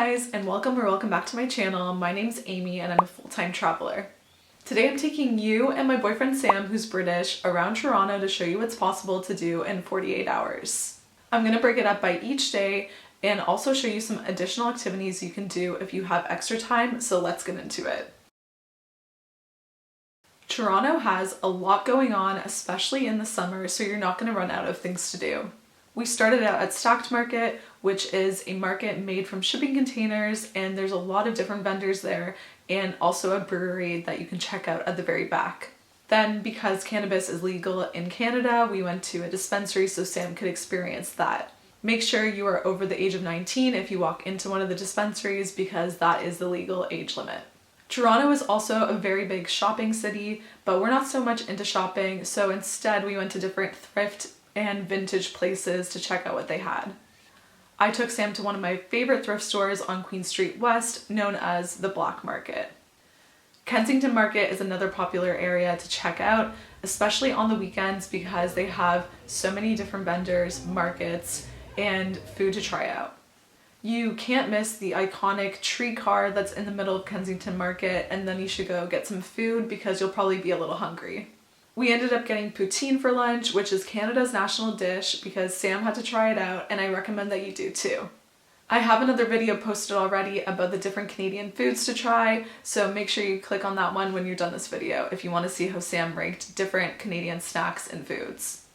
guys, and welcome back to my channel. My name's Amy and I'm a full-time traveler. Today I'm taking you and my boyfriend Sam, who's British, around Toronto to show you what's possible to do in 48 hours. I'm going to break it up by each day and also show you some additional activities you can do if you have extra time, so let's get into it. Toronto has a lot going on, especially in the summer, so you're not going to run out of things to do. We started out at Stacked Market, which is a market made from shipping containers, and there's a lot of different vendors there, and also a brewery that you can check out at the very back. Then, because cannabis is legal in Canada, we went to a dispensary so Sam could experience that. Make sure you are over the age of 19 if you walk into one of the dispensaries, because that is the legal age limit. Toronto is also a very big shopping city, but we're not so much into shopping, so instead we went to different thrift and vintage places to check out what they had. I took Sam to one of my favorite thrift stores on Queen Street West, known as the Black Market. Kensington Market is another popular area to check out, especially on the weekends because they have so many different vendors, markets, and food to try out. You can't miss the iconic tree car that's in the middle of Kensington Market, and then you should go get some food because you'll probably be a little hungry. We ended up getting poutine for lunch, which is Canada's national dish, because Sam had to try it out and I recommend that you do too. I have another video posted already about the different Canadian foods to try, so make sure you click on that one when you're done this video if you want to see how Sam ranked different Canadian snacks and foods.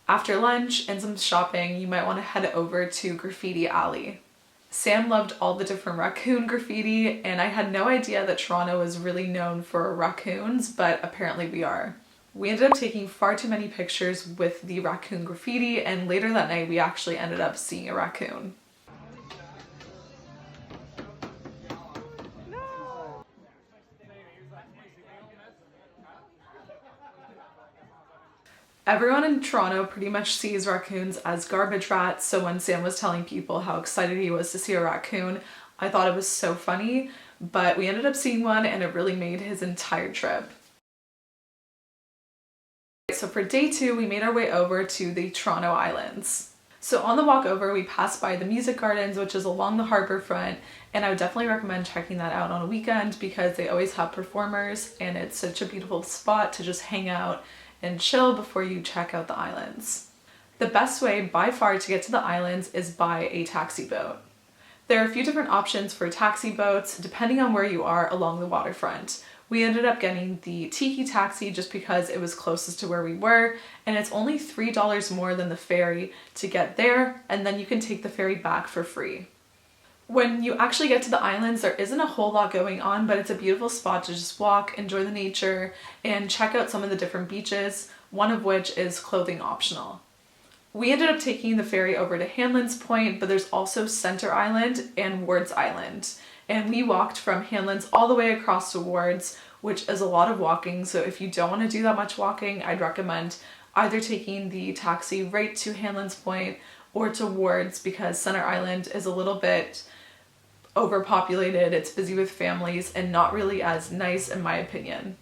After lunch and some shopping, you might want to head over to Graffiti Alley. Sam loved all the different raccoon graffiti, and I had no idea that Toronto was really known for raccoons, but apparently we are. We ended up taking far too many pictures with the raccoon graffiti, and later that night we actually ended up seeing a raccoon. Everyone in Toronto pretty much sees raccoons as garbage rats, so when Sam was telling people how excited he was to see a raccoon, I thought it was so funny, but we ended up seeing one and it really made his entire trip. So for day 2, we made our way over to the Toronto Islands. So on the walk over, we passed by the Music Gardens, which is along the harbour front, and I would definitely recommend checking that out on a weekend because they always have performers and it's such a beautiful spot to just hang out and chill before you check out the islands. The best way by far to get to the islands is by a taxi boat. There are a few different options for taxi boats depending on where you are along the waterfront. We ended up getting the Tiki taxi just because it was closest to where we were, and it's only $3 more than the ferry to get there, and then you can take the ferry back for free. When you actually get to the islands, there isn't a whole lot going on, but it's a beautiful spot to just walk, enjoy the nature, and check out some of the different beaches, one of which is clothing optional. We ended up taking the ferry over to Hanlan's Point, but there's also Center Island and Wards Island. And we walked from Hanlan's all the way across to Wards, which is a lot of walking, so if you don't want to do that much walking, I'd recommend either taking the taxi right to Hanlan's Point or to Wards because Center Island is a little bit overpopulated, it's busy with families, and not really as nice in my opinion.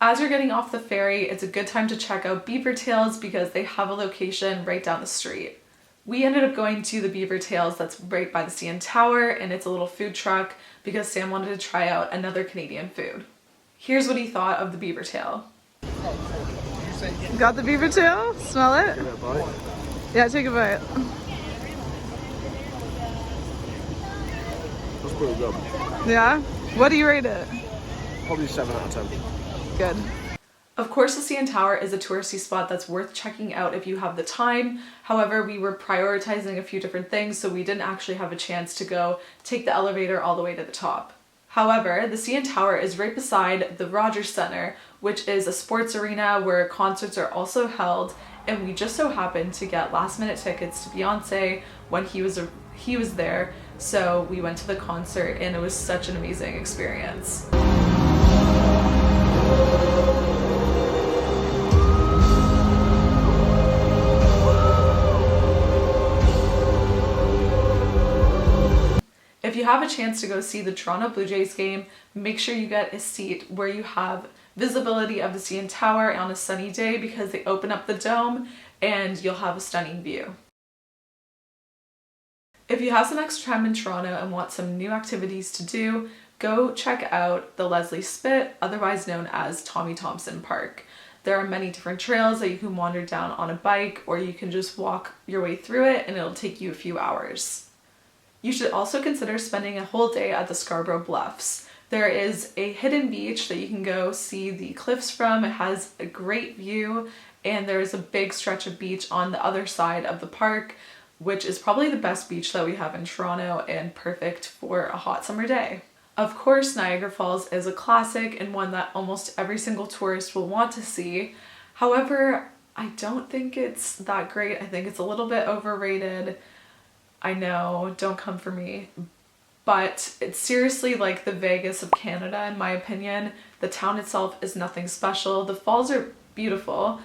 As you're getting off the ferry, it's a good time to check out Beaver Tails because they have a location right down the street. We ended up going to the Beaver Tails that's right by the CN Tower, and it's a little food truck because Sam wanted to try out another Canadian food. Here's what he thought of the beaver tail. Got the beaver tail? Smell it? Give it a bite. Yeah, take a bite. That's pretty good. Yeah? What do you rate it? Probably 7 out of 10. Good. Of course, the CN Tower is a touristy spot that's worth checking out if you have the time. However, we were prioritizing a few different things, so we didn't actually have a chance to go take the elevator all the way to the top. However, the CN Tower is right beside the Rogers Centre, which is a sports arena where concerts are also held, and we just so happened to get last-minute tickets to Beyonce when he was there, so we went to the concert and it was such an amazing experience. If you have a chance to go see the Toronto Blue Jays game, make sure you get a seat where you have visibility of the CN Tower on a sunny day because they open up the dome and you'll have a stunning view. If you have some extra time in Toronto and want some new activities to do, go check out the Leslie Spit, otherwise known as Tommy Thompson Park. There are many different trails that you can wander down on a bike, or you can just walk your way through it and it'll take you a few hours. You should also consider spending a whole day at the Scarborough Bluffs. There is a hidden beach that you can go see the cliffs from. It has a great view, and there's a big stretch of beach on the other side of the park, which is probably the best beach that we have in Toronto and perfect for a hot summer day. Of course, Niagara Falls is a classic and one that almost every single tourist will want to see. However, I don't think it's that great. I think it's a little bit overrated. I know, don't come for me. But it's seriously like the Vegas of Canada, in my opinion. The town itself is nothing special. The falls are beautiful,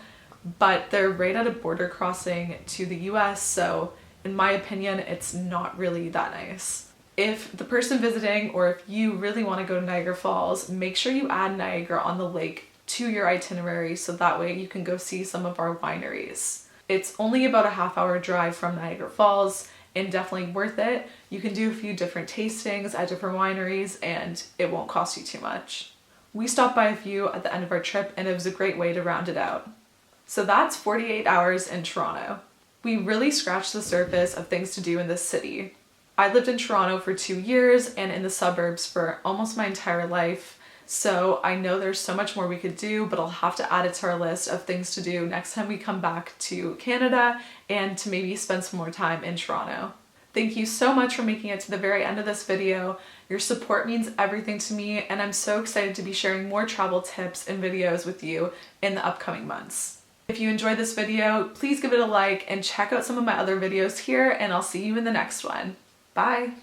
but they're right at a border crossing to the US, so in my opinion, it's not really that nice. If the person visiting, or if you really want to go to Niagara Falls, make sure you add Niagara on the Lake to your itinerary so that way you can go see some of our wineries. It's only about a half-hour drive from Niagara Falls and definitely worth it. You can do a few different tastings at different wineries and it won't cost you too much. We stopped by a few at the end of our trip and it was a great way to round it out. So that's 48 hours in Toronto. We really scratched the surface of things to do in this city. I lived in Toronto for 2 years and in the suburbs for almost my entire life, so I know there's so much more we could do, but I'll have to add it to our list of things to do next time we come back to Canada and to maybe spend some more time in Toronto. Thank you so much for making it to the very end of this video. Your support means everything to me, and I'm so excited to be sharing more travel tips and videos with you in the upcoming months. If you enjoyed this video, please give it a like and check out some of my other videos here, and I'll see you in the next one. Bye!